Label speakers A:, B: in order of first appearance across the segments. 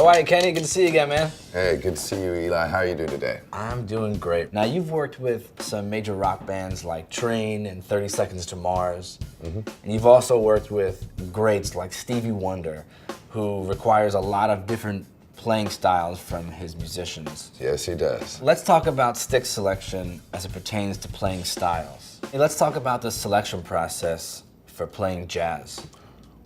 A: How are you, Kenny? Good to see you again, man.
B: Hey, good to see you, Eli. How are you doing today?
A: I'm doing great. Now, you've worked with some major rock bands like Train and 30 Seconds to Mars. And you've also worked with greats like Stevie Wonder, who requires a lot of different playing styles from his musicians.
B: Yes, he does.
A: Let's talk about stick selection as it pertains to playing styles. Hey, let's talk about the selection process for playing jazz.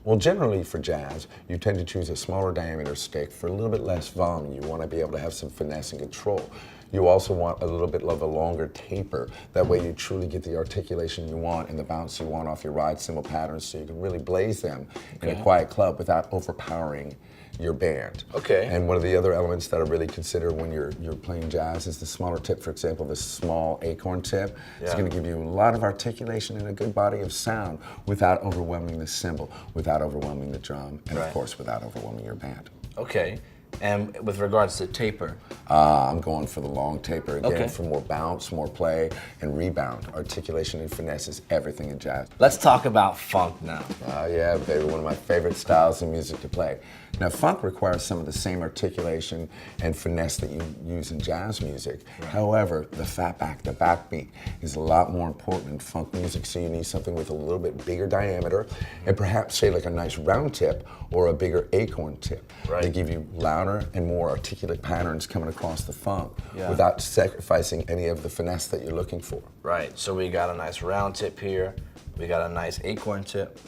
B: Well, generally for jazz, you tend to choose a smaller diameter stick for a little bit less volume. You want to be able to have some finesse and control. You also want a little bit of a longer taper. That way you truly get the articulation you want and the bounce you want off your ride cymbal patterns, so you can really blaze them in a quiet club without overpowering your band.
A: Okay.
B: And one of the other elements that I really consider when you're playing jazz is the smaller tip. For example, the small acorn tip. It's going to give you a lot of articulation and a good body of sound without overwhelming the cymbal, without overwhelming the drum, and of course without overwhelming your band.
A: Okay. And with regards to taper?
B: I'm going for the long taper again,
A: Okay.
B: for more bounce, more play, and rebound. Articulation and finesse is everything in jazz.
A: Let's talk about funk now.
B: Yeah, baby, one of my favorite styles of music to play. Now, funk requires some of the same articulation and finesse that you use in jazz music. However, the fatback, the backbeat, is a lot more important in funk music, so you need something with a little bit bigger diameter, and perhaps, say, like a nice round tip or a bigger acorn tip. They give you louder and more articulate patterns coming across the funk without sacrificing any of the finesse that you're looking for.
A: Right, so we got a nice round tip here. We got a nice acorn tip.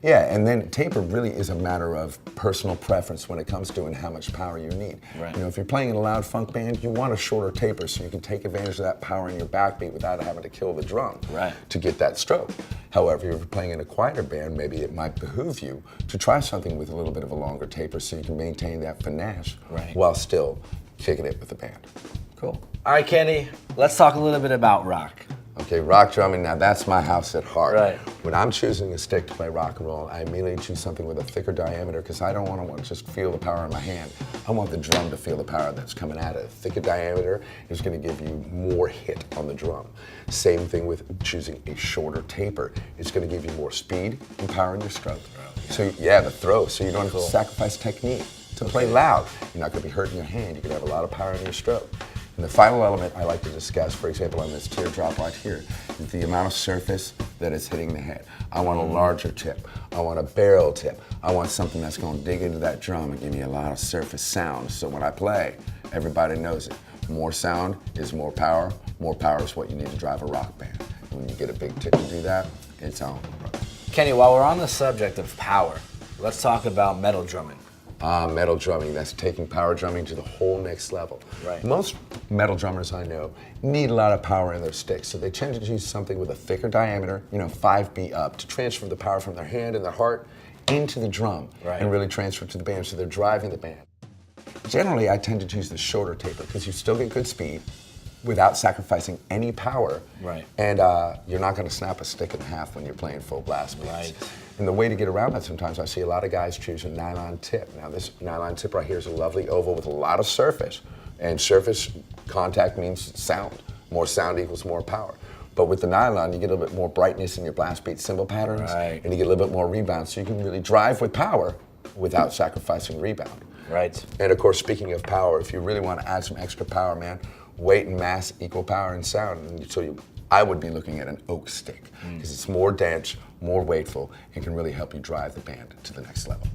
B: Yeah, and then taper really is a matter of personal preference when it comes to and how much power you need.
A: Right.
B: You know, if you're playing in a loud funk band, you want a shorter taper so you can take advantage of that power in your backbeat without having to kill the drum to get that stroke. However, if you're playing in a quieter band, maybe it might behoove you to try something with a little bit of a longer taper so you can maintain that finesse while still kicking it with the band.
A: Cool. All right, Kenny, let's talk a little bit about rock.
B: Okay, rock drumming, now that's my house at heart.
A: Right.
B: When I'm choosing a stick to play rock and roll, I immediately choose something with a thicker diameter because I don't want to just feel the power in my hand. I want the drum to feel the power that's coming at it. A thicker diameter is going to give you more hit on the drum. Same thing with choosing a shorter taper. It's going to give you more speed and power in your stroke. So yeah, the throw, so you don't have to sacrifice technique to play loud. You're not going to be hurting your hand. You can have a lot of power in your stroke. And the final element I like to discuss, for example, on this teardrop right here, is the amount of surface that is hitting the head. I want a larger tip. I want a barrel tip. I want something that's going to dig into that drum and give me a lot of surface sound. So when I play, everybody knows it. More sound is more power. More power is what you need to drive a rock band. And when you get a big tip to do that, it's on, brother.
A: Kenny, while we're on the subject of power, let's talk about metal drumming.
B: Metal drumming, that's taking power drumming to the whole next level.
A: Right.
B: Most metal drummers I know need a lot of power in their sticks, so they tend to use something with a thicker diameter, 5B up, to transfer the power from their hand and their heart into the drum and really transfer it to the band, so they're driving the band. Generally, I tend to choose the shorter taper because you still get good speed without sacrificing any power. And you're not going to snap a stick in half when you're playing full blast beats. And the way to get around that, sometimes I see a lot of guys choose a nylon tip. Now this nylon tip right here is a lovely oval with a lot of surface. And surface contact means sound. More sound equals more power. But with the nylon, you get a little bit more brightness in your blast beat cymbal patterns. And you get a little bit more rebound. So you can really drive with power without sacrificing rebound. And of course, speaking of power, if you really want to add some extra power, man, weight and mass equal power and sound. And so I would be looking at an oak stick because it's more dense, more weightful, and can really help you drive the band to the next level.